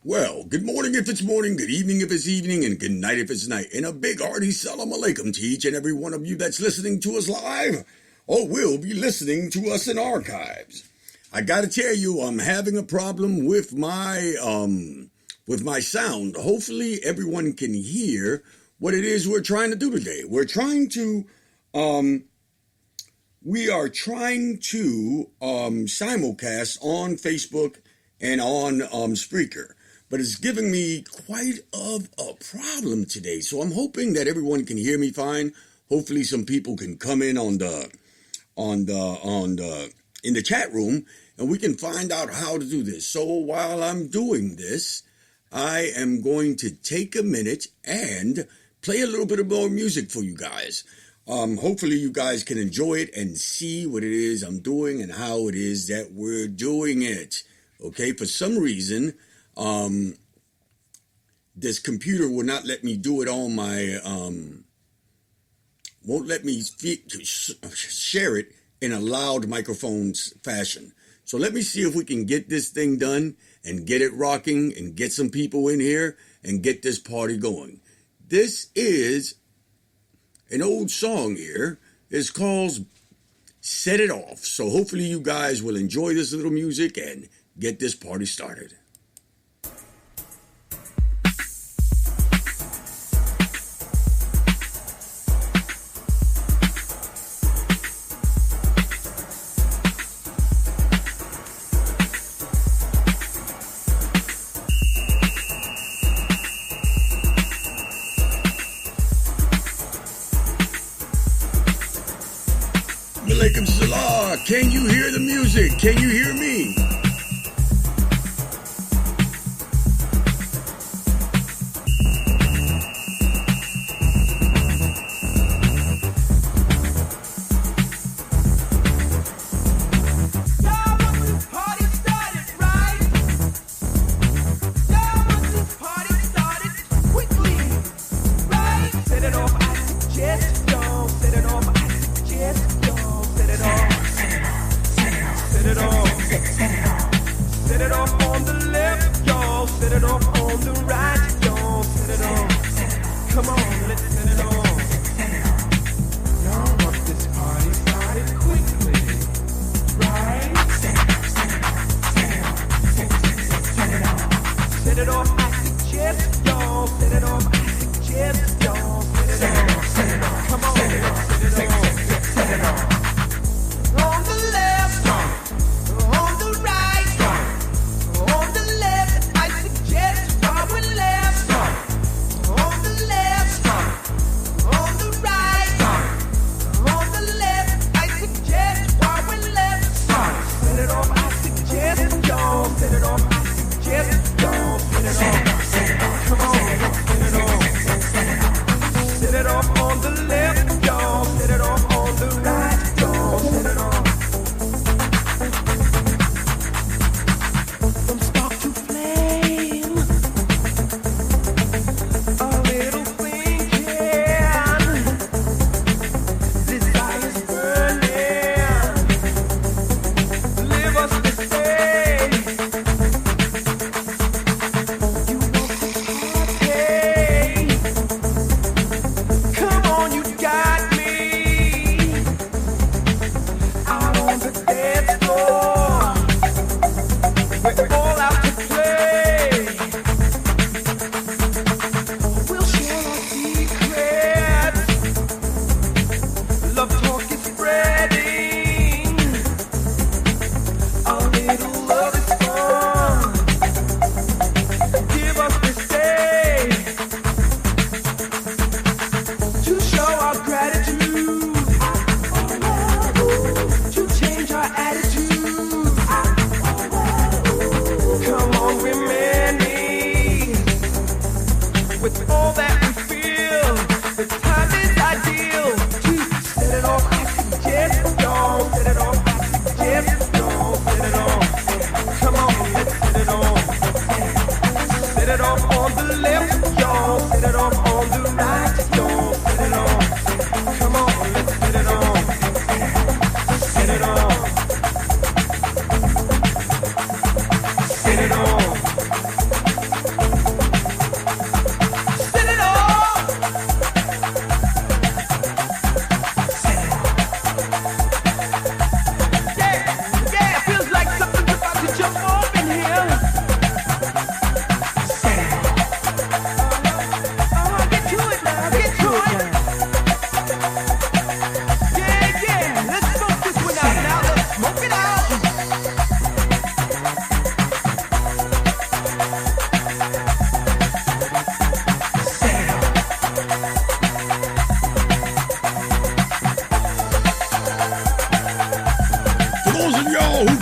Well, good morning if it's morning, good evening if it's evening, and good night if it's night. And a big hearty salam alaikum to each and every one of you that's listening to us live or will be listening to us in archives. I gotta tell you, I'm having a problem with my sound. Hopefully everyone can hear what it is we're trying to do today. We are trying to simulcast on Facebook and on Spreaker. But it's giving me quite of a problem today. So I'm hoping that everyone can hear me fine. Hopefully some people can come in in the chat room and we can find out how to do this. So while I'm doing this, I am going to take a minute and play a little bit of more music for you guys. Hopefully you guys can enjoy it and see what it is I'm doing and how it is that we're doing it. Okay, for some reason, this computer will not let me do it on my, won't let me share it in a loud microphones fashion. So let me see if we can get this thing done and get it rocking and get some people in here and get this party going. This is an old song here. It's called Set It Off. So hopefully you guys will enjoy this little music and get this party started. alaikum salam. Can you hear the music? Can you hear me?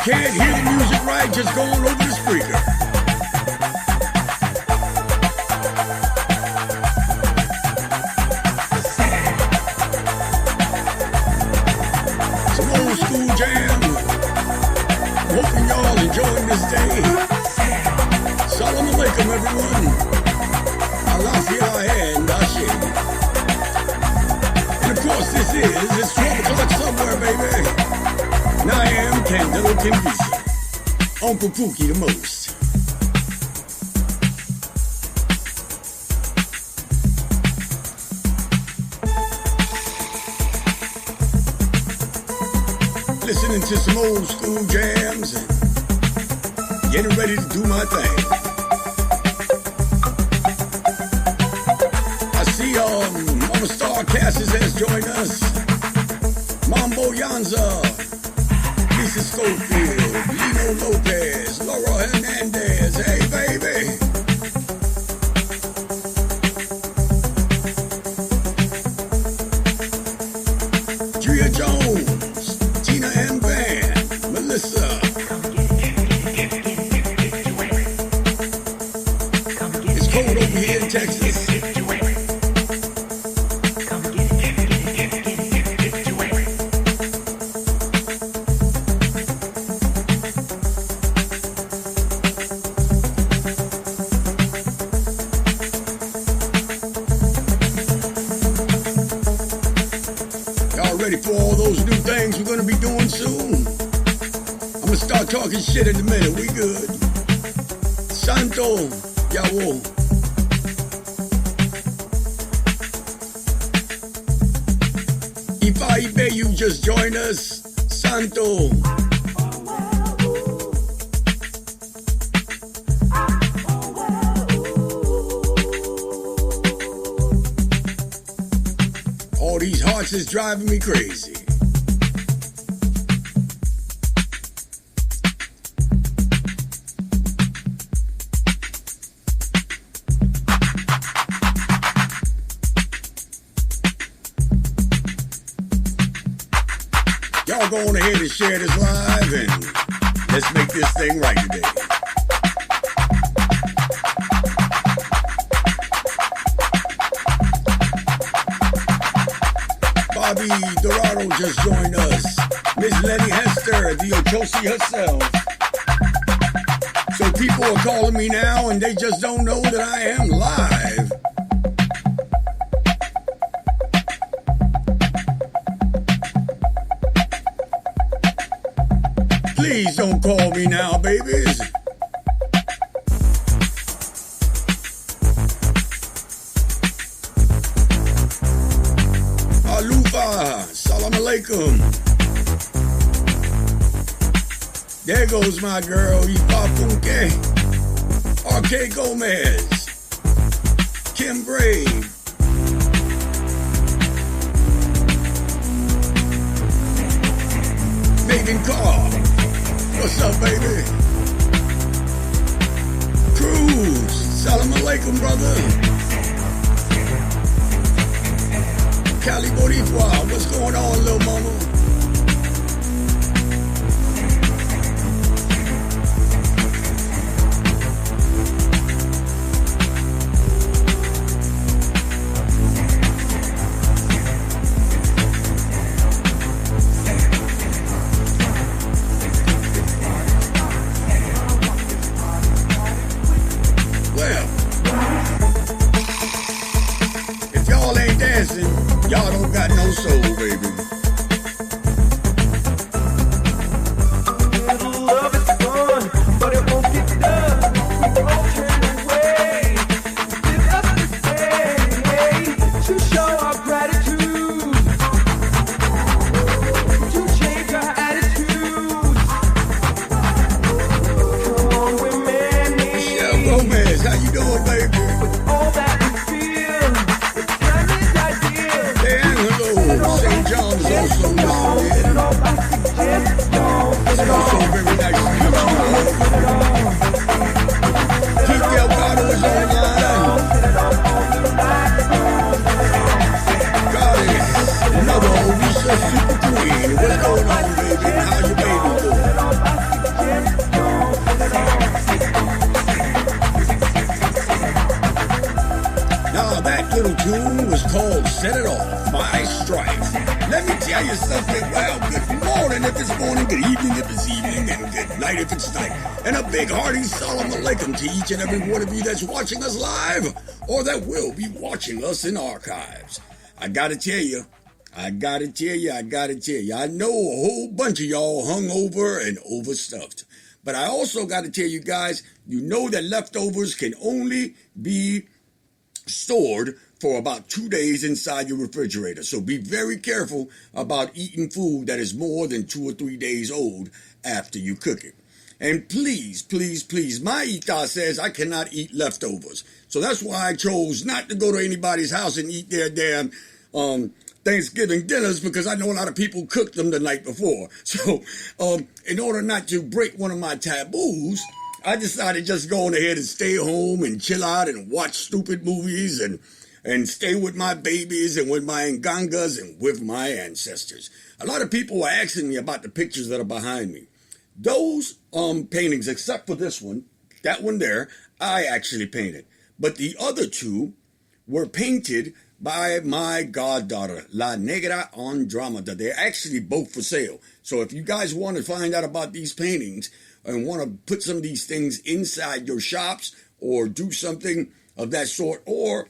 Can't hear the music right, just go on over the speaker. Some old school jam. Hoping y'all enjoying this day. Salam alaikum, everyone. Alafia and Ashe. And of course it's 12 o'clock somewhere, baby. And I am Candelo Kimbisa, Uncle Pookie the most. Listening to some old school jams and getting ready to do my thing. I see Mama Star Cassis has joined us. Mambo Yanza. Lisa Schofield, Lino Lopez, Laura Hernandez, hey baby. Drea Jones, cold over here in Texas. Y'all ready for all those new things we're gonna be doing soon? I'm gonna start talking shit in a minute. We good. Santo, Yawo. If I bet you just join us, Santo. All these hearts is driving me crazy. Y'all go on ahead and share this live and let's make this thing right today. Bobby Dorado just joined us. Miss Lenny Hester, the Ochosi herself. So people are calling me now and they just don't know that I am live. Please don't call me now, babies. Alufa, salam alaikum. There goes my girl, Ifa Funke. RK Gomez. Kim Brave. Megan Carr. What's up, baby? Cruz. Salam alaikum, brother. Cali Boricua. What's going on, little mama? Y'all don't got no soul, baby. Love is gone, but it won't get done. We won't turn away. It's us to say, to show our gratitude, to change our attitude. Come on, women. Michelle Gomez, how you doing, baby? With all that we feel. St. John's also listening. It's also very nice to meet you. Keith Delgado is online. Goddess, another Orisa super queen. What's going on, baby? How your baby doing? Now that little tune was called Set It Off by Strife. Let me tell you something. Well, good morning if it's morning, good evening if it's evening, and good night if it's night. And a big hearty salam alaikum to each and every one of you that's watching us live or that will be watching us in archives. I gotta tell you, I know a whole bunch of y'all hungover and overstuffed. But I also gotta tell you guys, you know that leftovers can only be stored for about 2 days inside your refrigerator. So be very careful about eating food that is more than 2 or 3 days old after you cook it. And please, please, please, my ita says I cannot eat leftovers. So that's why I chose not to go to anybody's house and eat their damn Thanksgiving dinners, because I know a lot of people cooked them the night before. So in order not to break one of my taboos, I decided just go on ahead and stay home and chill out and watch stupid movies and stay with my babies and with my ngangas and with my ancestors. A lot of people were asking me about the pictures that are behind me. Those paintings, except for this one, that one there, I actually painted. But the other two were painted by my goddaughter, La Negra Andromeda. They're actually both for sale. So if you guys want to find out about these paintings and want to put some of these things inside your shops or do something of that sort, or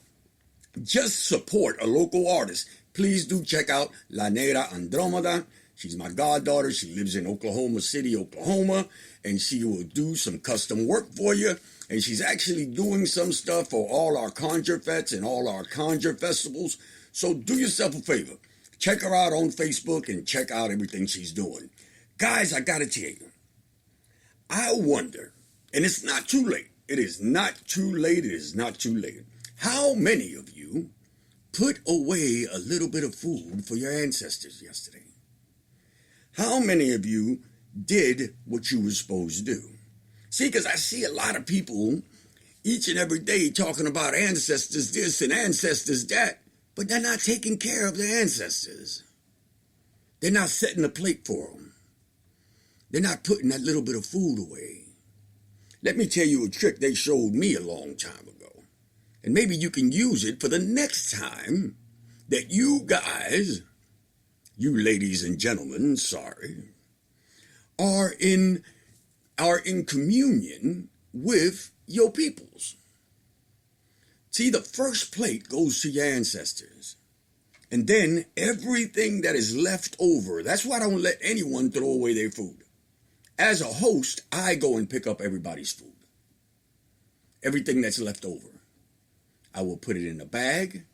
just support a local artist, please do check out La Negra Andromeda. She's my goddaughter. She lives in Oklahoma City, Oklahoma, and she will do some custom work for you. And she's actually doing some stuff for all our conjure fets and all our conjure festivals. So do yourself a favor. Check her out on Facebook and check out everything she's doing. Guys, I got to tell you, I wonder, and it's not too late. It is not too late. It is not too late. How many of you put away a little bit of food for your ancestors yesterday? How many of you did what you were supposed to do? See, because I see a lot of people each and every day talking about ancestors this and ancestors that, but they're not taking care of their ancestors. They're not setting a plate for them. They're not putting that little bit of food away. Let me tell you a trick they showed me a long time ago. And maybe you can use it for the next time that you guys, you ladies and gentlemen, are in communion with your peoples. See, the first plate goes to your ancestors. And then everything that is left over, that's why I don't let anyone throw away their food. As a host, I go and pick up everybody's food. Everything that's left over. I will put it in a bag.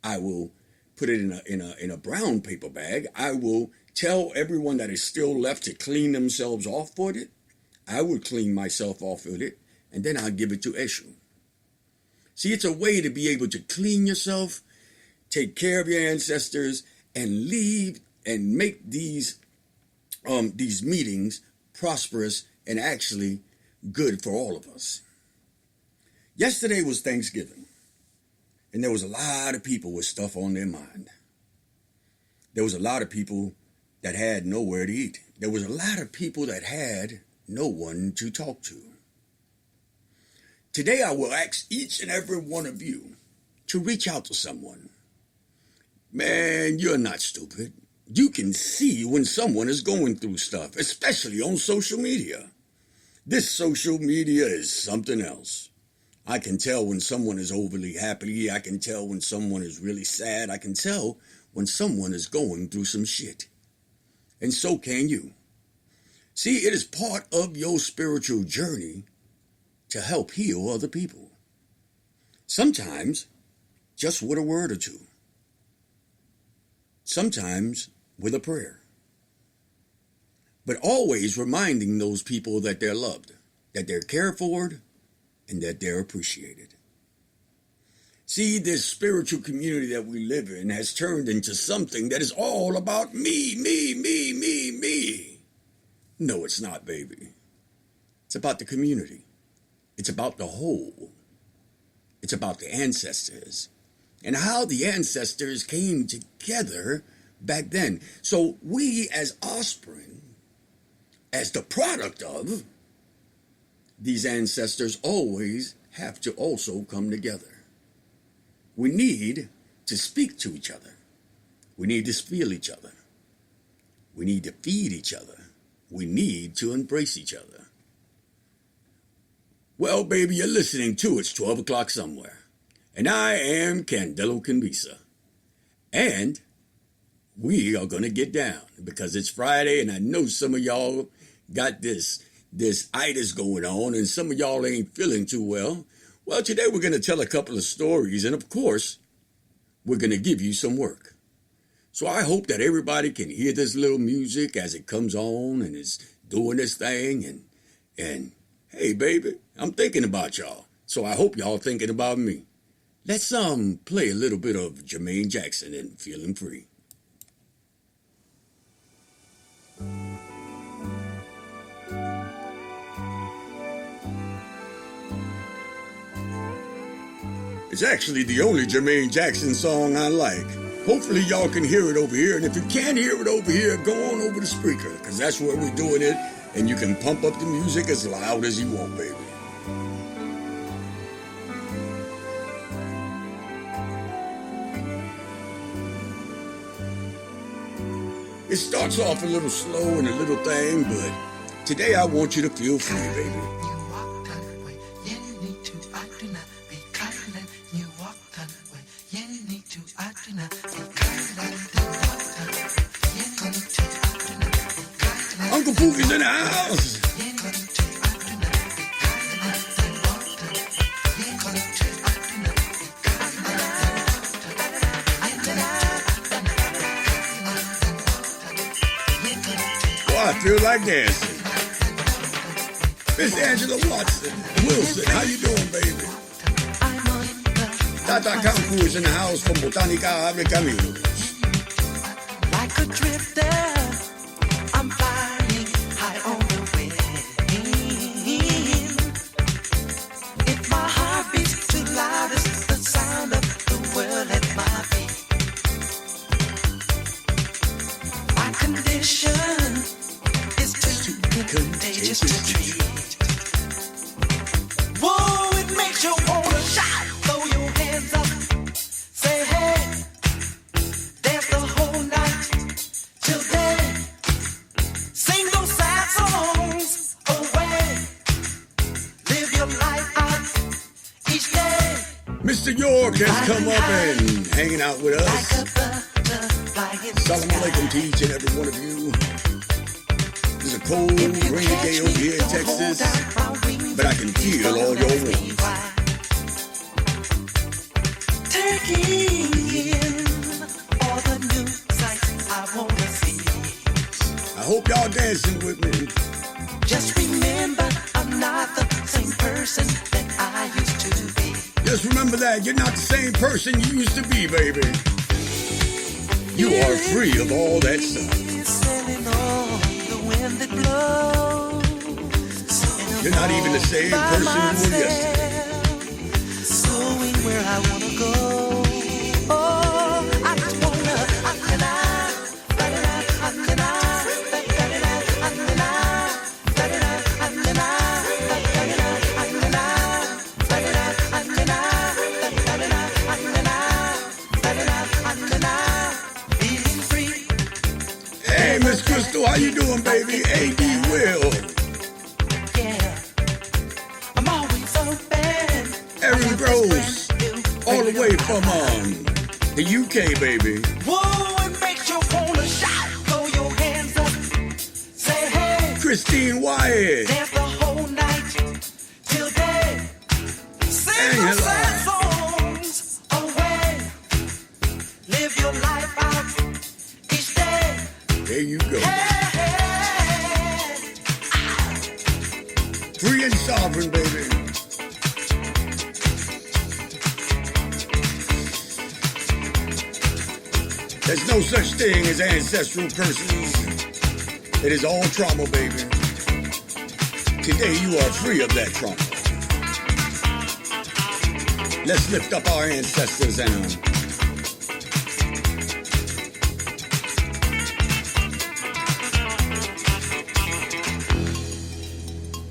I will put it in a brown paper bag. I will tell everyone that is still left to clean themselves off with it. I will clean myself off with it, and then I'll give it to Eshu. See, it's a way to be able to clean yourself, take care of your ancestors, and leave and make these meetings prosperous and actually good for all of us. Yesterday was Thanksgiving, and there was a lot of people with stuff on their mind. There was a lot of people that had nowhere to eat. There was a lot of people that had no one to talk to. Today I will ask each and every one of you to reach out to someone. Man, you're not stupid. You can see when someone is going through stuff, especially on social media. This social media is something else. I can tell when someone is overly happy. I can tell when someone is really sad. I can tell when someone is going through some shit. And so can you. See, it is part of your spiritual journey to help heal other people. Sometimes just with a word or two. Sometimes with a prayer. But always reminding those people that they're loved, that they're cared for, and that they're appreciated. See, this spiritual community that we live in has turned into something that is all about me, me, me, me, me. No, it's not, baby. It's about the community. It's about the whole. It's about the ancestors and how the ancestors came together back then. So we as offspring, as the product of these ancestors, always have to also come together. We need to speak to each other. We need to feel each other. We need to feed each other. We need to embrace each other. Well, baby, you're listening to It's 12 O'Clock Somewhere. And I am Candelo Kimbisa. And we are going to get down because it's Friday and I know some of y'all got this itis going on and some of y'all ain't feeling too well. Well, today we're going to tell a couple of stories and of course, we're going to give you some work. So I hope that everybody can hear this little music as it comes on and is doing this thing and hey, baby, I'm thinking about y'all. So I hope y'all thinking about me. Let's play a little bit of Jermaine Jackson and Feeling Free. It's actually the only Jermaine Jackson song I like. Hopefully y'all can hear it over here. And if you can't hear it over here, go on over the speaker, because that's where we're doing it. And you can pump up the music as loud as you want, baby. It starts off a little slow and a little thing, but today I want you to feel free, baby. Uncle Pookie's in the house. I feel like dancing. Miss Angela Wilson, how you doing, baby? Tata Kampu is in the house from Botanica Ave Caminos. Like a drifter, I'm flying high on the wind. If my heart beats too loud, it's the sound of the world at my feet. My condition is too contagious to treat. Whoa, it makes you wanna shout, throw your hands up, say hey, dance the whole night till day. Sing those sad songs away, live your life out each day. Mr. York has come up and hanging out with us. Like a butterfly in the Salam alaikum to each and every one of you. It's a cold, rainy day over here in Texas, but I can feel all your warmth. Taking in all the new sights I wanna see. I hope y'all dancing with me. Just remember, I'm not the same person that I used to be. Just remember that you're not the same person you used to be, baby. You are free of all that stuff. Sailing on the wind that blows. You're not even the same person you were yesterday. Going where I wanna go. Oh, I just wanna. Feeling free. Hey, Miss Crystal, how you doing, baby? A.D. Will. Yeah, I'm always open. Erin Gross, all the way from the UK, baby. Whoa, it makes you wanna shout, throw your hands up, say hey, Christine Wyatt. dance the whole night till day. Sing Angela. those sad songs away, live your life out each day. There you go. Hey, Free and sovereign, baby. There's no such thing as ancestral curses. It is all trauma, baby. Today you are free of that trauma. Let's lift up our ancestors and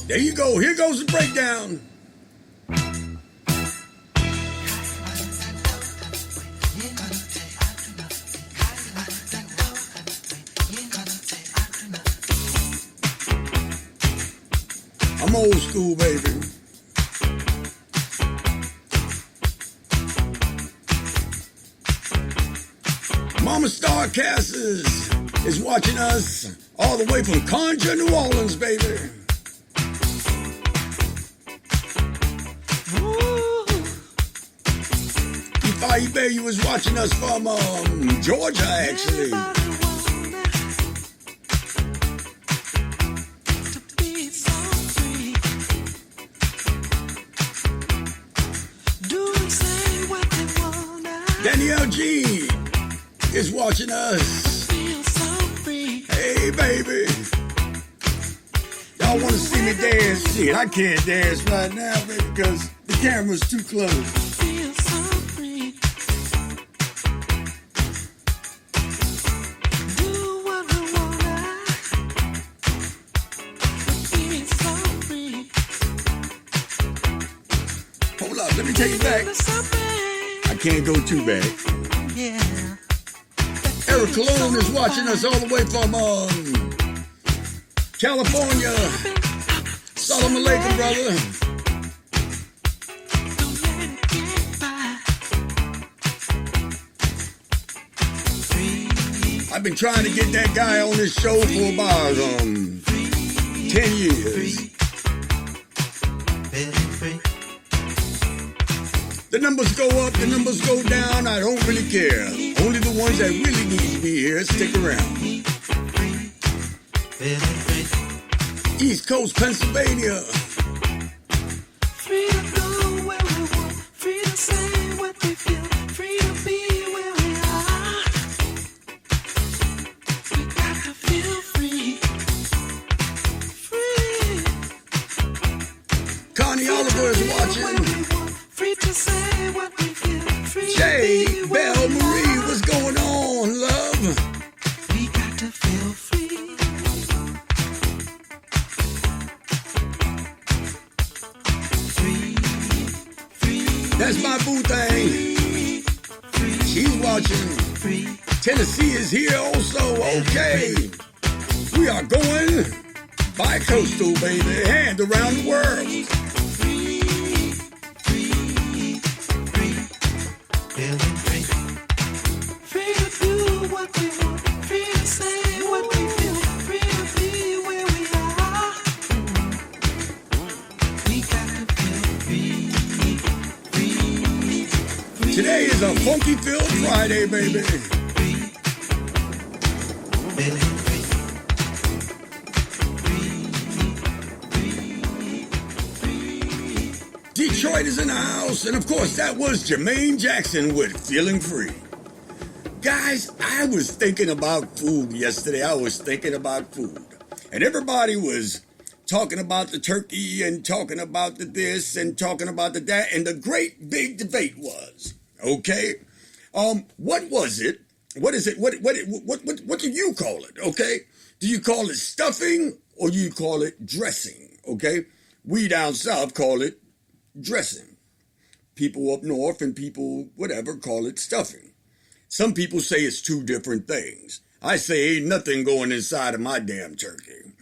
there you go. Here goes the breakdown. I'm old school, baby. Mama Starcasters is watching us all the way from Conjure, New Orleans, baby. Ifeanyi Bay was watching us from Georgia, actually. Danielle G is watching us. Hey, baby. Y'all want to see me dance? Shit, I can't dance right now, baby, because the camera's too close. Hold up, let me take it back. I can't go too bad. Eric Cologne is watching us all the way from California. Salam alaikum, brother. I've been trying to get that guy on this show for about 10 years. The numbers go up, the numbers go down, I don't really care. Only the ones that really need to be here stick around. East Coast, Pennsylvania. Free to go where we want, free to say what we feel, free to be where we are. We got to feel free. Free. Connie Oliver is watching. Free to say what we feel, free Jay, to be where Belle we Marie, are. what's going on, love? We got to feel free. That's my boo thing. She's watching. Tennessee is here also. Okay. We are going bi-coastal, baby. And around the world. Free to do what we want, free to say what we feel, free to be where we are. We got to feel free. Today is a funky-filled Friday, baby. Detroit is in the house, and of course that was Jermaine Jackson with Feeling Free. Guys, I was thinking about food yesterday. I was thinking about food. And everybody was talking about the turkey and talking about the this and talking about the that. And the great big debate was, okay, what was it? What is it? What do you call it? Okay? Do you call it stuffing or do you call it dressing? Okay? We down south call it dressing. People up north and people whatever call it stuffing. Some people say it's two different things. I say ain't nothing going inside of my damn turkey.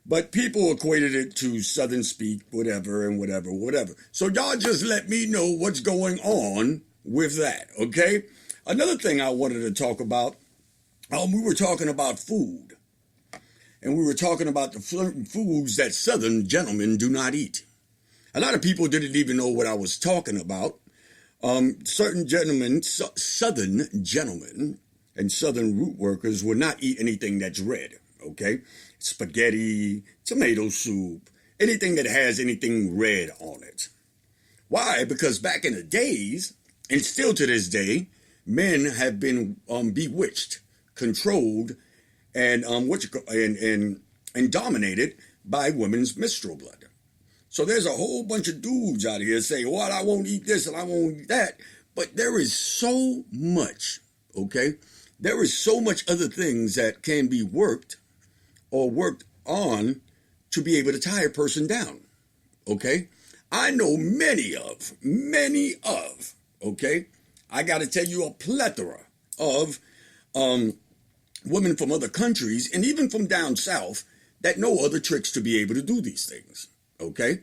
But people equated it to Southern speak, whatever and whatever. So y'all just let me know what's going on with that, okay? Another thing I wanted to talk about, we were talking about food. And we were talking about the foods that Southern gentlemen do not eat. A lot of people didn't even know what I was talking about. Certain gentlemen, Southern gentlemen and Southern root workers will not eat anything that's red, okay? Spaghetti, tomato soup, anything that has anything red on it. Why? Because back in the days, and still to this day, men have been bewitched, controlled, and dominated by women's menstrual blood. So there's a whole bunch of dudes out here saying, well, I won't eat this and I won't eat that. But there is so much, okay? There is so much other things that can be worked or worked on to be able to tie a person down, okay? I know many of, okay? I got to tell you a plethora of women from other countries and even from down south that know other tricks to be able to do these things. Okay,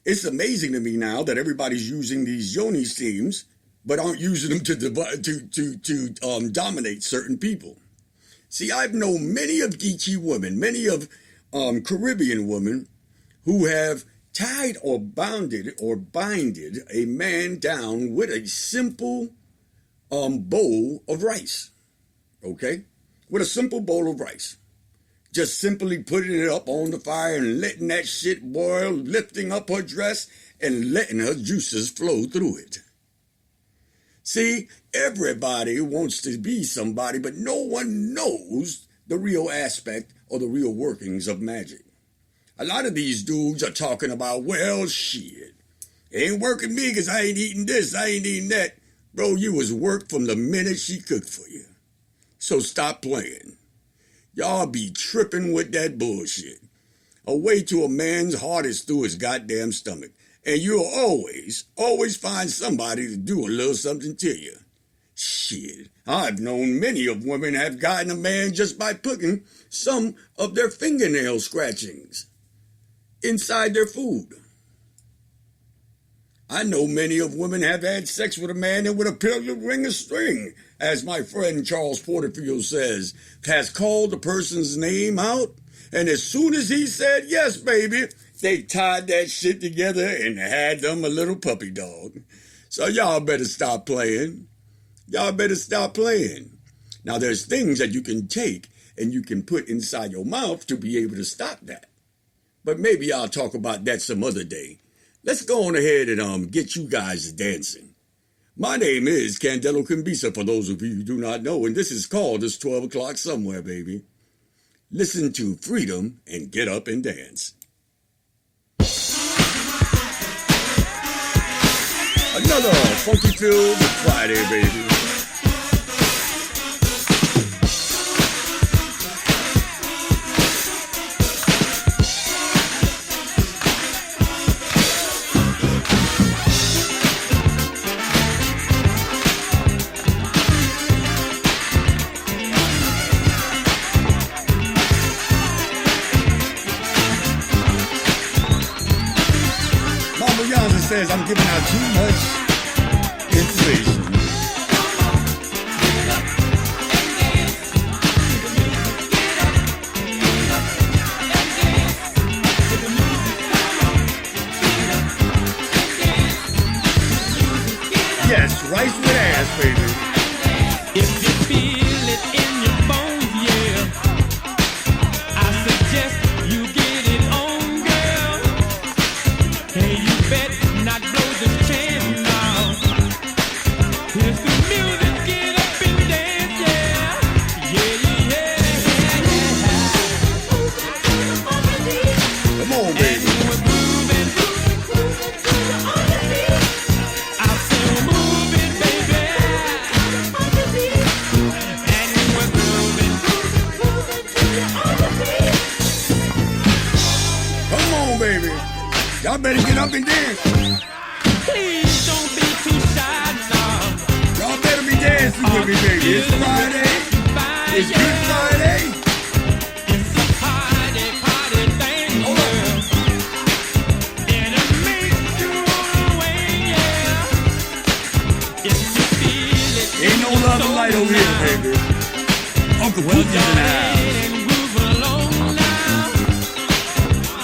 it's amazing to me now that everybody's using these yoni steams, but aren't using them to dominate certain people. See, I've known many of Geechee women, many of Caribbean women who have tied or binded a man down with a simple bowl of rice. Okay, with a simple bowl of rice. Just simply putting it up on the fire and letting that shit boil, lifting up her dress and letting her juices flow through it. See, everybody wants to be somebody, but no one knows the real aspect or the real workings of magic. A lot of these dudes are talking about, well, shit, it ain't working me because I ain't eating this, I ain't eating that. Bro, you was worked from the minute she cooked for you. So stop playing. Y'all be tripping with that bullshit. A way to a man's heart is through his goddamn stomach. And you'll always find somebody to do a little something to you. Shit, I've known many of women have gotten a man just by putting some of their fingernail scratchings inside their food. I know many of women have had sex with a man that would appear to ring a string, as my friend Charles Porterfield says, has called the person's name out, and as soon as he said, yes, baby, they tied that shit together and had them a little puppy dog. So y'all better stop playing. Y'all better stop playing. Now, there's things that you can take and you can put inside your mouth to be able to stop that. But maybe I'll talk about that some other day. Let's go on ahead and get you guys dancing. My name is Candelo Kimbisa, for those of you who do not know, and this is called It's 12 O'Clock Somewhere, baby. Listen to Freedom and get up and dance. Another funky-filled Friday, baby. Says I'm giving out too much information. Yes, rice with ass, baby. If you feel it in your bones, yeah, I suggest you get it on, girl. Hey, you bet not blow the chain now. Here's the music, get up and dance, yeah. Yeah, yeah, yeah. Come on, baby. And we're moving. I say we're moving, baby. And we're moving. Come on, baby. Y'all better get up and dance. Please don't be too shy now. Y'all better be dancing with me, baby. It's Friday. It's Good Friday. It's a party thing, girl. And it makes you wanna wait, yeah. If you feel it, Ain't no love and light over here, baby. Uncle Pookie's in the house. and move along now.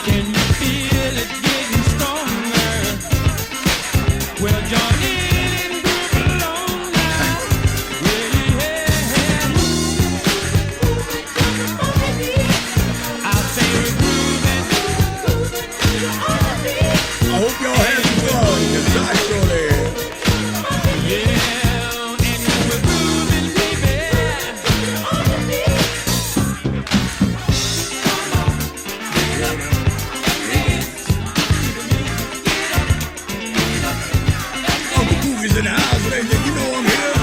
Can you feel it getting stronger? Well, join in and move along now. Yeah. I say we're moving. I hope y'all having fun, because I surely am. Yeah, and we're moving, baby. Uncle Pookie's in the house, baby. You know I'm here.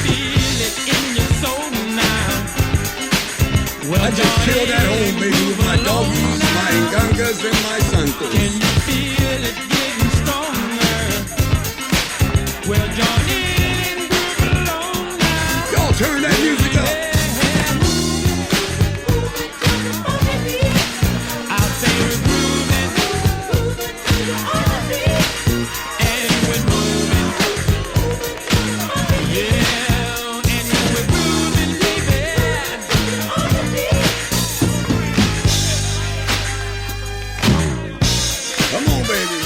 Feel it in your soul now. Well, I just killed at home, baby, with my doggies, my ngangas, and my Can santos. you feel it getting stronger? Well, join in and move along now. Y'all turn that music up. I say we're moving, and we're moving. Yeah, and we're moving, baby. Come on, baby.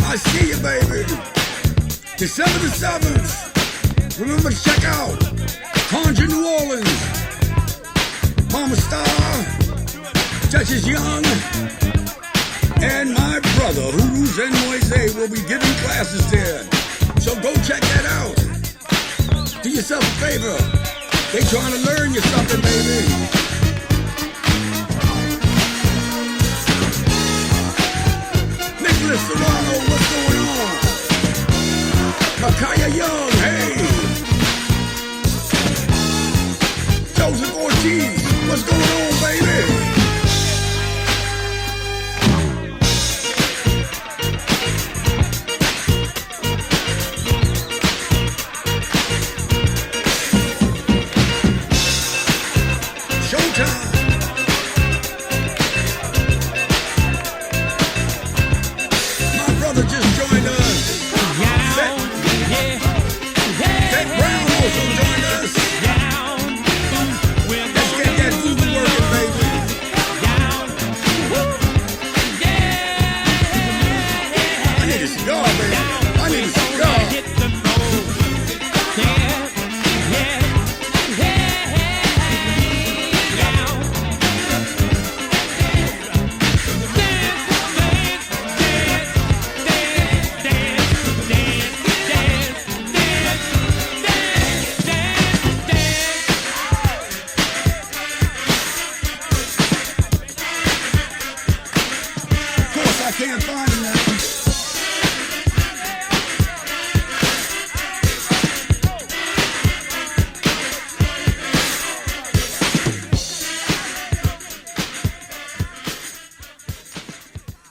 I see you, baby. December the 7th. Remember to check out Conjure New Orleans. Mama Star, Duchess Young, And my brother, Hurus and Moise, will be giving classes there. So go check that out. Do yourself a favor. They trying to learn you something, baby. Nicholas Serrano, what's going on? Makaya Young, hey. Joseph Ortiz, what's going on, baby?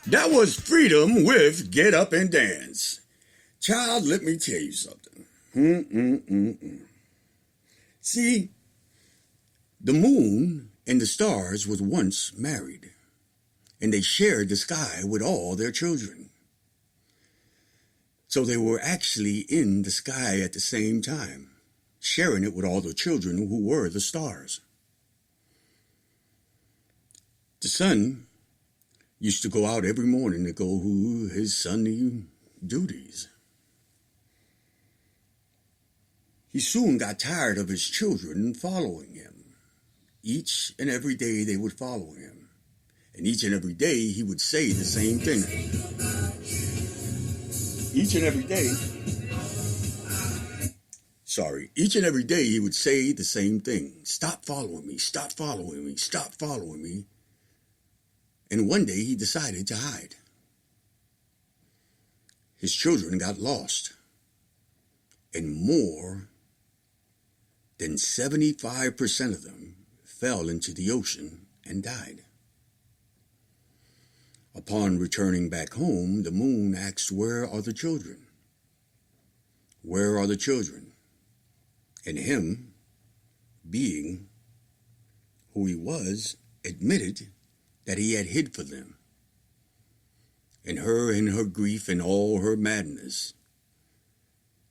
That was Freedom with Get Up and Dance. Child, let me tell you something. See, the moon and the stars were once married, and they shared the sky with all their children. So they were actually in the sky at the same time, sharing it with all the children who were the stars. The sun used to go out every morning to go to his sunny duties. He soon got tired of his children following him. Each and every day they would follow him. And each and every day he would say the same thing. Each and every day he would say the same thing. Stop following me, stop following me, stop following me. And one day he decided to hide. His children got lost. And more than 75% of them fell into the ocean and died. Upon returning back home, the moon asked, "Where are the children? Where are the children?" And him, being who he was, admitted that he had hid for them. And her, in her grief and all her madness,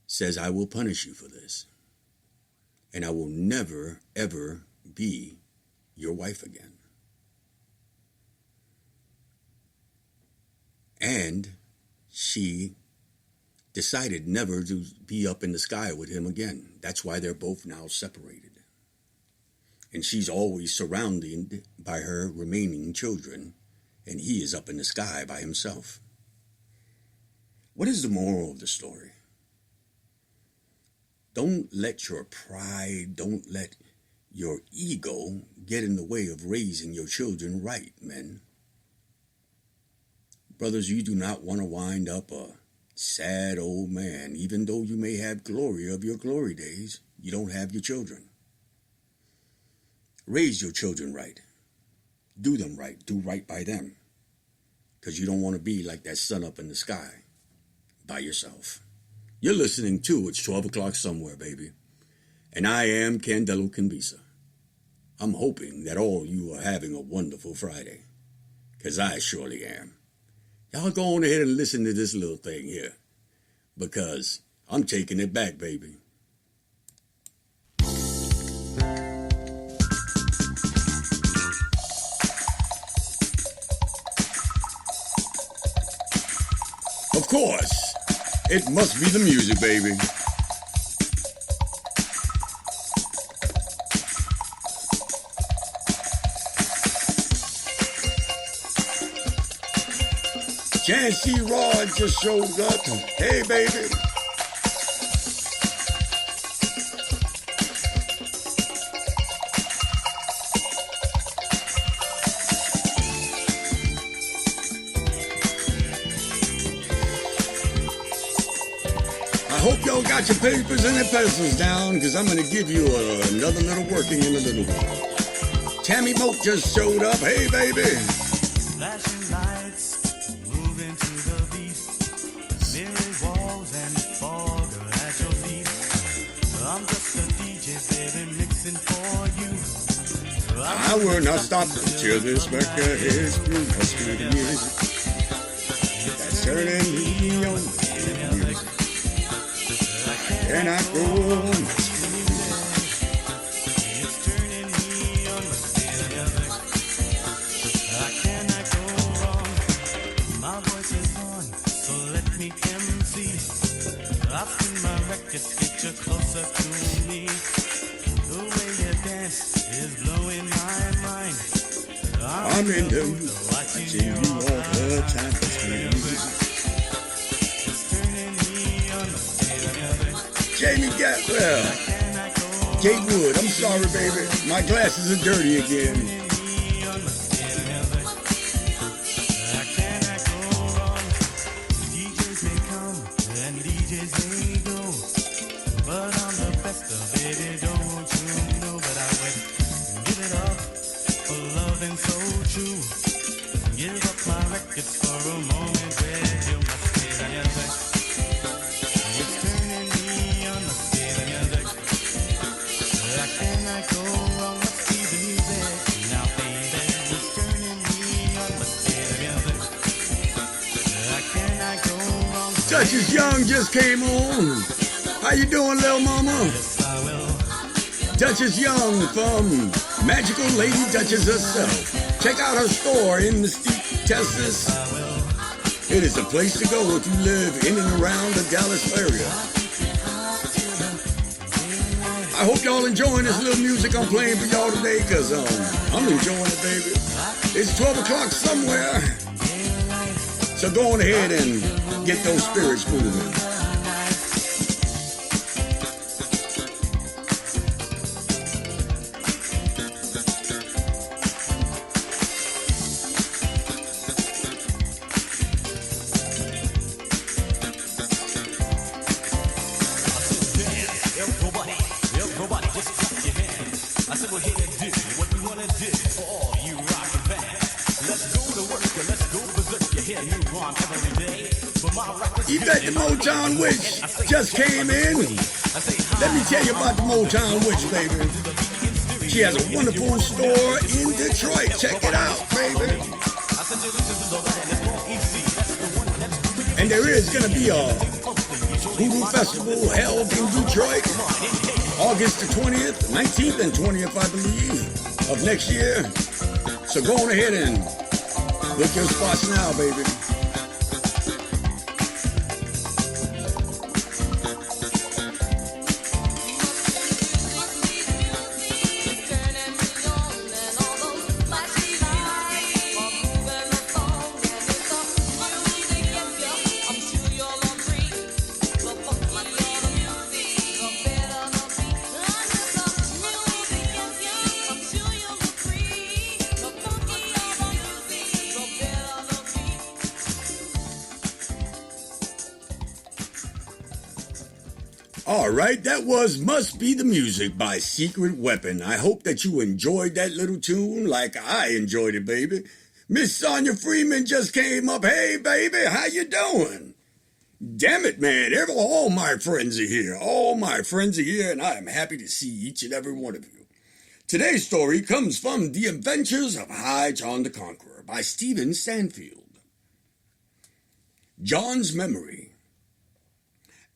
says, "I will punish you for this. And I will never, ever be your wife again." And she decided never to be up in the sky with him again. That's why they're both now separated. And she's always surrounded by her remaining children, and he is up in the sky by himself. What is the moral of the story? Don't let your pride, don't let your ego get in the way of raising your children right, men. Brothers, you do not want to wind up a sad old man. Even though you may have glory of your glory days, you don't have your children. Raise your children right. Do them right. Do right by them. Because you don't want to be like that sun up in the sky by yourself. You're listening to It's 12 O'Clock Somewhere, baby. And I am Candelo Kimbisa. I'm hoping that all you are having a wonderful Friday. Because I surely am. Y'all go on ahead and listen to this little thing here. Because I'm taking it back, baby. Of course, it must be the music, baby. Chancy Rod just showed up. Hey, baby. I hope y'all got your papers and your pencils down, because I'm going to give you another little working in a little while. Tammy Moat just showed up. Hey, baby. Flashing lights, moving to the beat. Mirror walls and fog at your feet. I'm just a DJ, baby, mixing for you. I will not stop until this record is through. Must be the music that's turning me on. And I go on. It's turning me on. I cannot go wrong. My voice is on, so let me MC. I spin my records, get you closer to me. The way you dance is blowing my mind. I'm in the mood, watching you all the time. It's turning me on. Jamie Gatwell. Kate Wood, I'm sorry, baby. My glasses are dirty again. I cannot go wrong. DJs may come and DJs may go, but I'm the best of it, don't you know? But I would give it up for loving so true. Give up my records for a moment where you must be the music. It's turning me on, must be the music. I cannot go wrong, must be the music. Now baby, it's turning me on, must be the music. I cannot go wrong. Duchess Young just came on. How you doing, little mama? Yes, I will. Duchess Young from Magical Lady Duchess herself. Check out her store in Mesquite, Texas. I will. It is a place to go if you live in and around the Dallas area. I hope y'all enjoying this little music I'm playing for y'all today, because I'm enjoying it, baby. It's 12 o'clock somewhere. So go on ahead and get those spirits moving. Everybody, just clap your hands. I said we're here to do what we want to do for all you rockin' fans. Let's go to work, let's go berserk. You hear new rhyme every day. For my records, Yvette the Motown Witch just came in. Let me tell you about the Motown Witch, baby. She has a wonderful store in Detroit. Check it out, baby. And there is going to be a Voodoo Festival held in Detroit, August the 20th, 19th, and 20th, I believe, of next year. So go on ahead and book your spots now, baby. All right, that was Must Be the Music by Secret Weapon. I hope that you enjoyed that little tune like I enjoyed it, baby. Miss Sonia Freeman just came up. Hey, baby, how you doing? Damn it, man. All my friends are here. All my friends are here, and I am happy to see each and every one of you. Today's story comes from The Adventures of High John the Conqueror by Stephen Sandfield. John's Memory.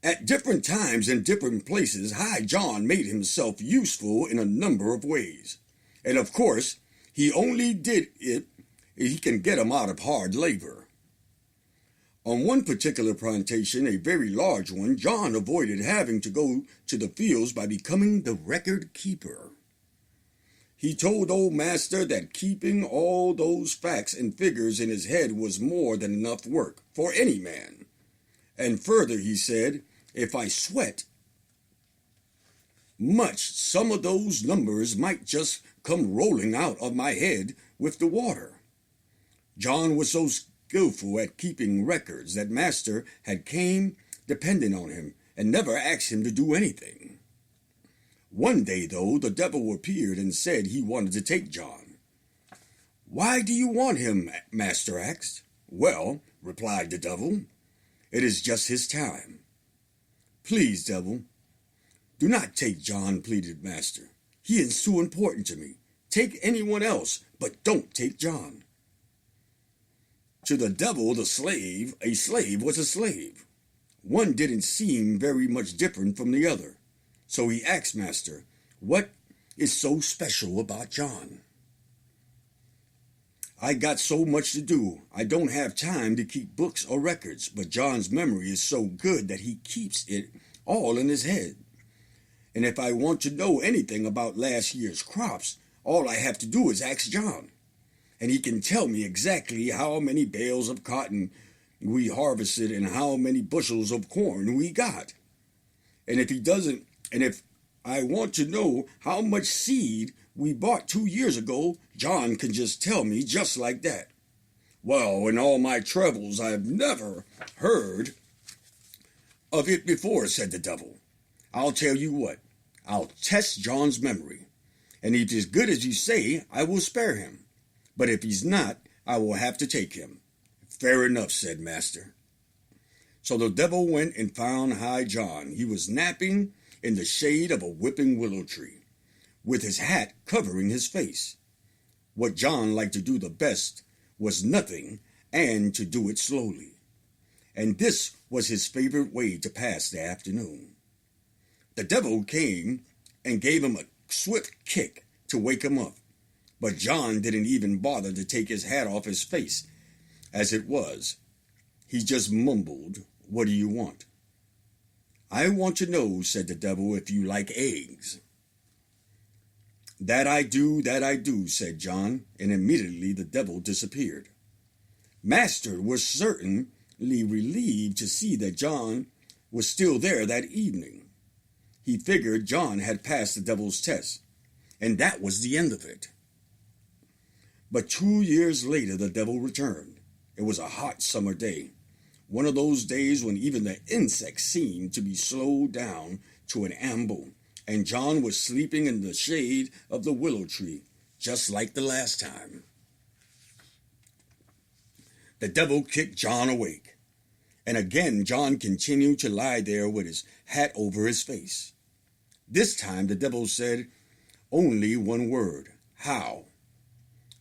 At different times and different places, High John made himself useful in a number of ways. And of course, he only did it if he can get him out of hard labor. On one particular plantation, a very large one, John avoided having to go to the fields by becoming the record keeper. He told old master that keeping all those facts and figures in his head was more than enough work for any man. And further, he said, if I sweat much, some of those numbers might just come rolling out of my head with the water. John was so skillful at keeping records that master had came dependent on him and never asked him to do anything. One day, though, the devil appeared and said he wanted to take John. Why do you want him? Master asked. Well, replied the devil, it is just his time. Please, devil, do not take John, pleaded master. He is too important to me. Take anyone else, but don't take John. To the devil, a slave was a slave. One didn't seem very much different from the other. So he asked master, what is so special about John? I got so much to do, I don't have time to keep books or records, but John's memory is so good that he keeps it all in his head. And if I want to know anything about last year's crops, all I have to do is ask John. And he can tell me exactly how many bales of cotton we harvested and how many bushels of corn we got. And if I want to know how much seed we bought 2 years ago, John can just tell me just like that. Well, in all my travels, I've never heard of it before, said the devil. I'll tell you what, I'll test John's memory, and if he's as good as you say, I will spare him. But if he's not, I will have to take him. Fair enough, said master. So the devil went and found High John. He was napping in the shade of a whipping willow tree, with his hat covering his face. What John liked to do the best was nothing, and to do it slowly. And this was his favorite way to pass the afternoon. The devil came and gave him a swift kick to wake him up. But John didn't even bother to take his hat off his face. As it was, he just mumbled, what do you want? I want to know, said the devil, if you like eggs. That I do, said John, and immediately the devil disappeared. Master was certainly relieved to see that John was still there that evening. He figured John had passed the devil's test, and that was the end of it. But 2 years later, the devil returned. It was a hot summer day, one of those days when even the insects seemed to be slowed down to an amble, and John was sleeping in the shade of the willow tree, just like the last time. The devil kicked John awake, and again John continued to lie there with his hat over his face. This time the devil said only one word, how?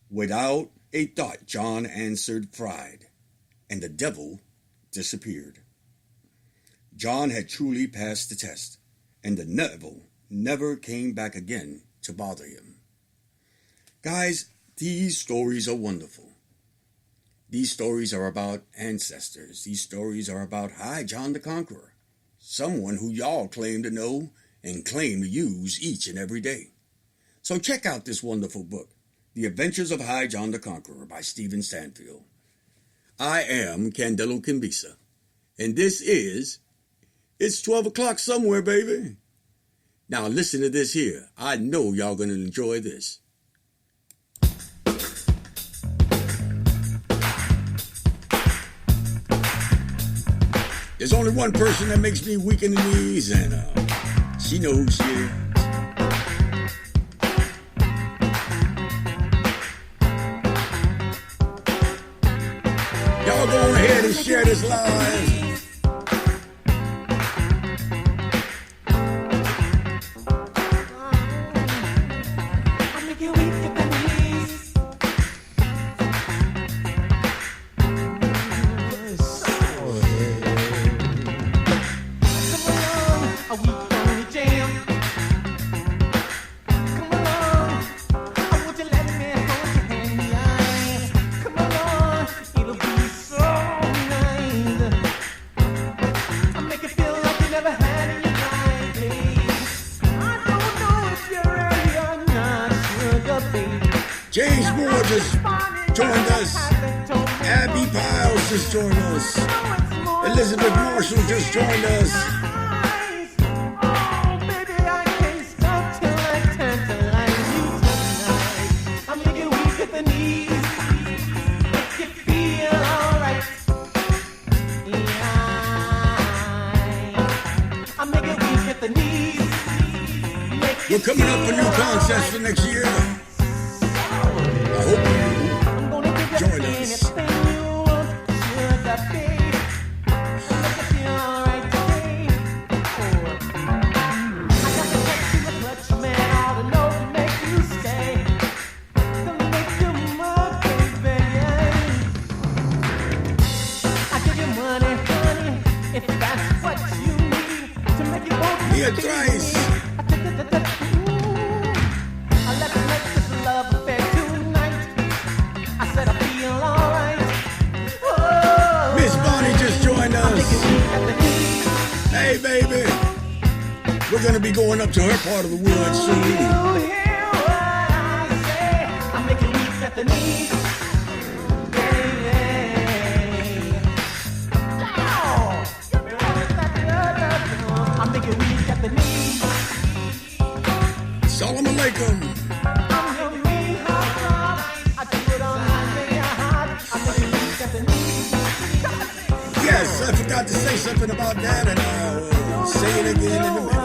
Without a thought, John answered, fried, and the devil disappeared. John had truly passed the test, and the devil never came back again to bother him. Guys, these stories are wonderful. These stories are about ancestors. These stories are about High John the Conqueror, someone who y'all claim to know and claim to use each and every day. So check out this wonderful book, The Adventures of High John the Conqueror by Stephen Stanfield. I am Candelo Kimbisa, and this is It's 12 o'clock somewhere, baby. Now listen to this here. I know y'all gonna enjoy this. There's only one person that makes me weak in the knees, and she knows who she is. Y'all go on ahead and share this live. joined us. Abby Piles just joined us. Elizabeth Marshall just joined us. We're coming up for new concepts for next year. I hope you join us. Mia Thrice. Hey, baby, we're going to be going up to her part of the woods soon. I'm making weak at the knees. I'm making weak at the knees. Salam alaikum. Yes, I forgot to say something about that, and I'll say it again in a minute.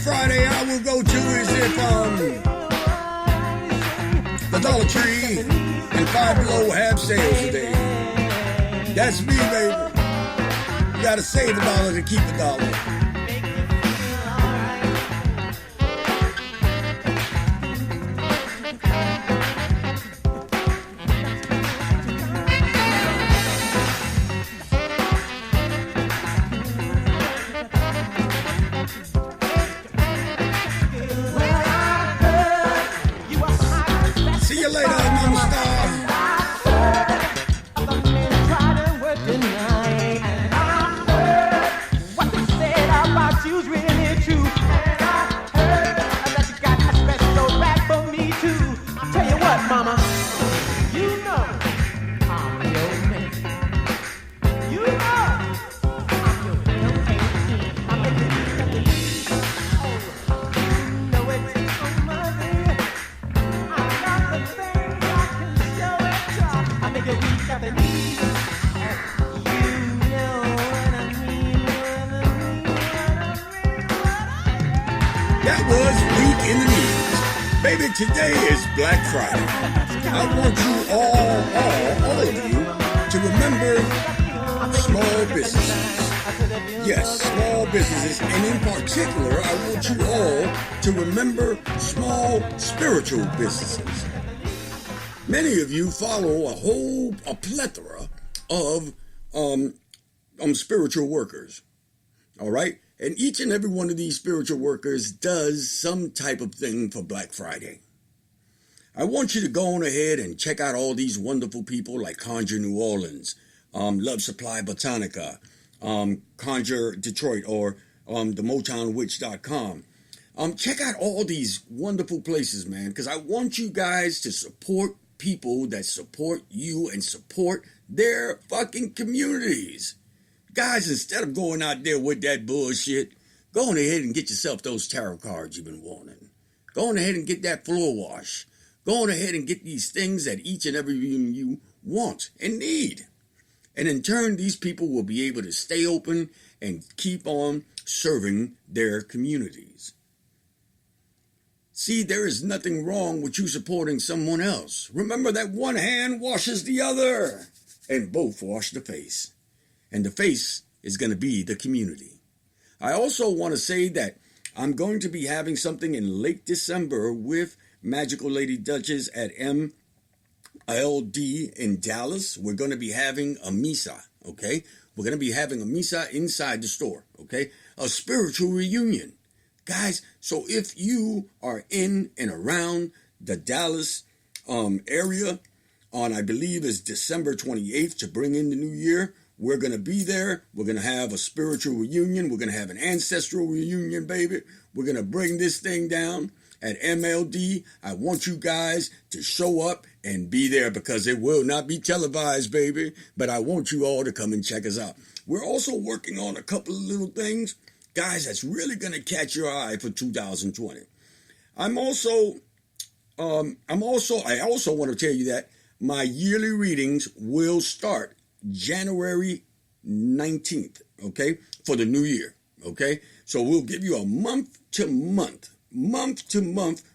Friday I will go to is if the Dollar Tree and Five Below have sales today. That's me, baby. You gotta save $1 to keep $1. Today is Black Friday. I want you all of you to remember small businesses. Yes, small businesses, and in particular, I want you all to remember small spiritual businesses. Many of you follow a plethora of spiritual workers. All right? And each and every one of these spiritual workers does some type of thing for Black Friday. I want you to go on ahead and check out all these wonderful people like Conjure New Orleans, Love Supply Botanica, Conjure Detroit, or themotownwitch.com. Check out all these wonderful places, man, because I want you guys to support people that support you and support their fucking communities. Guys, instead of going out there with that bullshit, go on ahead and get yourself those tarot cards you've been wanting. Go on ahead and get that floor wash. Go on ahead and get these things that each and every one of you want and need. And in turn, these people will be able to stay open and keep on serving their communities. See, there is nothing wrong with you supporting someone else. Remember that one hand washes the other, and both wash the face. And the face is going to be the community. I also want to say that I'm going to be having something in late December with Magical Lady Duchess at MLD in Dallas. We're going to be having a misa, okay? We're going to be having a misa inside the store, okay? A spiritual reunion. Guys, so if you are in and around the Dallas area on, I believe, is December 28th to bring in the new year, we're going to be there. We're going to have a spiritual reunion. We're going to have an ancestral reunion, baby. We're going to bring this thing down at MLD. I want you guys to show up and be there because it will not be televised, baby. But I want you all to come and check us out. We're also working on a couple of little things, guys, that's really going to catch your eye for 2020. I also want to tell you that my yearly readings will start January 19th, okay, for the new year, okay? So we'll give you a month to month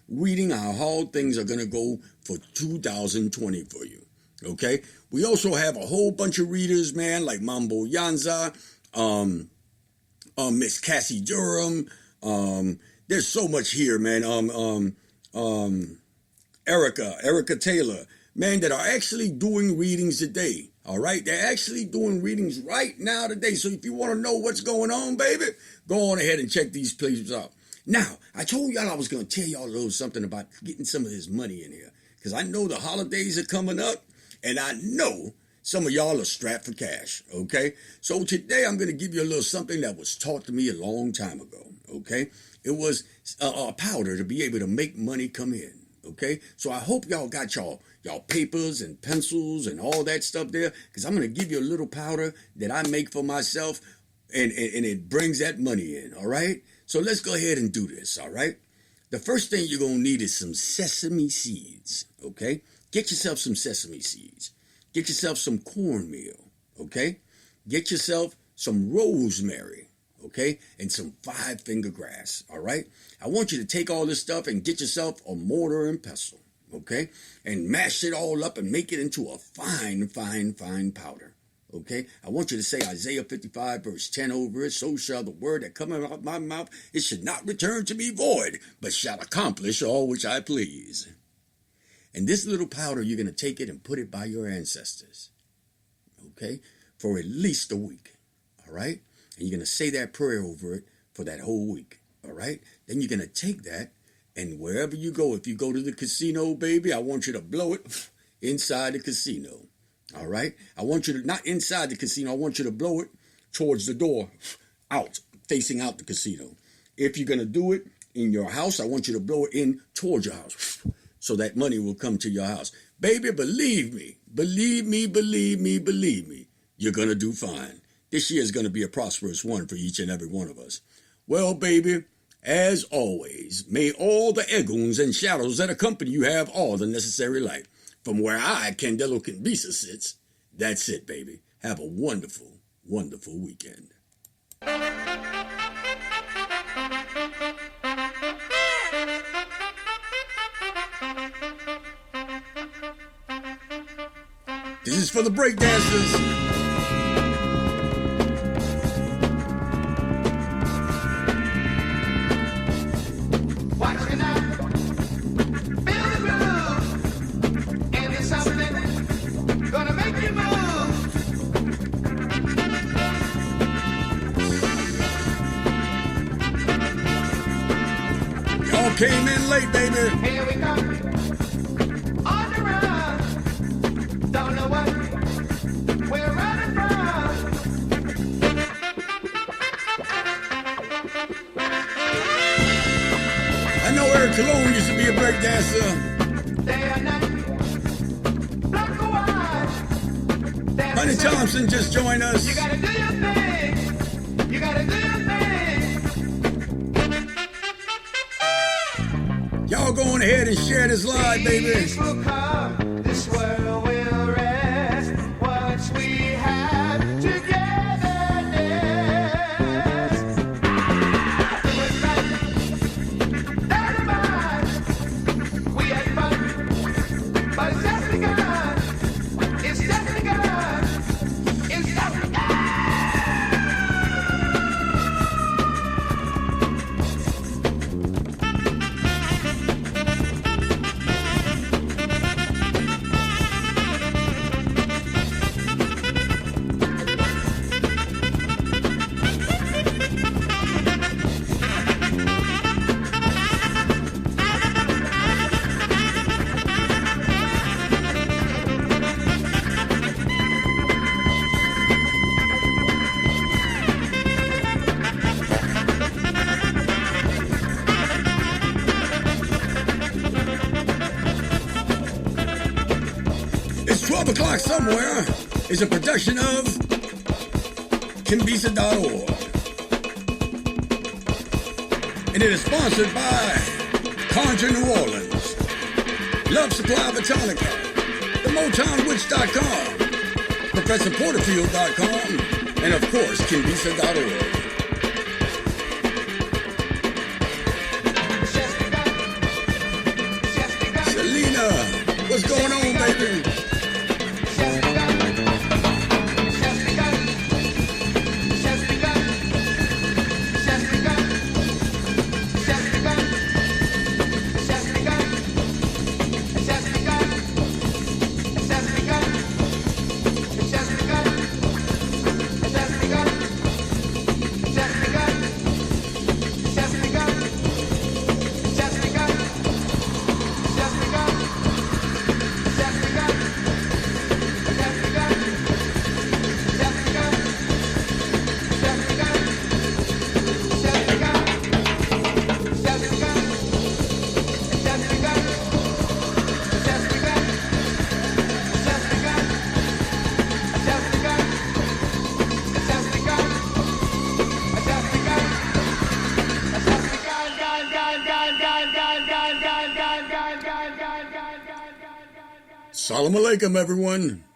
reading how things are going to go for 2020 for you, okay? We also have a whole bunch of readers, man, like Mambo Yanza, Miss Cassie Durham. There's so much here, man. Erica Taylor, man, that are actually doing readings today. All right, they're actually doing readings right now today. So if you want to know what's going on, baby, go on ahead and check these places out. Now, I told y'all I was going to tell y'all a little something about getting some of this money in here because I know the holidays are coming up, and I know some of y'all are strapped for cash, okay? So today I'm going to give you a little something that was taught to me a long time ago, okay? It was a powder to be able to make money come in, okay? So I hope y'all got y'all papers and pencils and all that stuff there because I'm going to give you a little powder that I make for myself and it brings that money in, all right? So let's go ahead and do this, all right? The first thing you're going to need is some sesame seeds, okay? Get yourself some sesame seeds. Get yourself some cornmeal, okay? Get yourself some rosemary, okay? And some 5-finger grass, all right? I want you to take all this stuff and get yourself a mortar and pestle, okay? And mash it all up and make it into a fine powder, okay? I want you to say Isaiah 55 verse 10 over it. So shall the word that cometh out of my mouth, it should not return to me void, but shall accomplish all which I please. And this little powder, you're going to take it and put it by your ancestors, okay, for at least a week, all right? And you're going to say that prayer over it for that whole week, all right? Then you're going to take that, and wherever you go, if you go to the casino, baby, I want you to blow it inside the casino, all right? I want you to, not inside the casino, I want you to blow it towards the door, out, facing out the casino. If you're going to do it in your house, I want you to blow it in towards your house, so that money will come to your house. Baby, believe me, you're going to do fine. This year is going to be a prosperous one for each and every one of us. Well, baby, as always, may all the egoons and shadows that accompany you have all the necessary light. From where I, Candelo Kimbisa, sits, that's it, baby. Have a wonderful, wonderful weekend. This is for the breakdancers. Y'all came in late, baby. Here we go. On the run. Don't know what we're running from. I know Eric Cologne used to be a breakdancer. Day or night. Black or white. Honey Thompson just joined us. You gotta do your thing. You gotta do your thing. Y'all go on ahead and share this live, baby. Peace will come. This world will rest. Somewhere is a production of Kimbisa.org. And it is sponsored by Conjure New Orleans, Love Supply Botanica, the MotownWitch.com, ProfessorPorterfield.com, and of course, Kimbisa.org. Selena, what's going on, baby? Salam alaikum, everyone.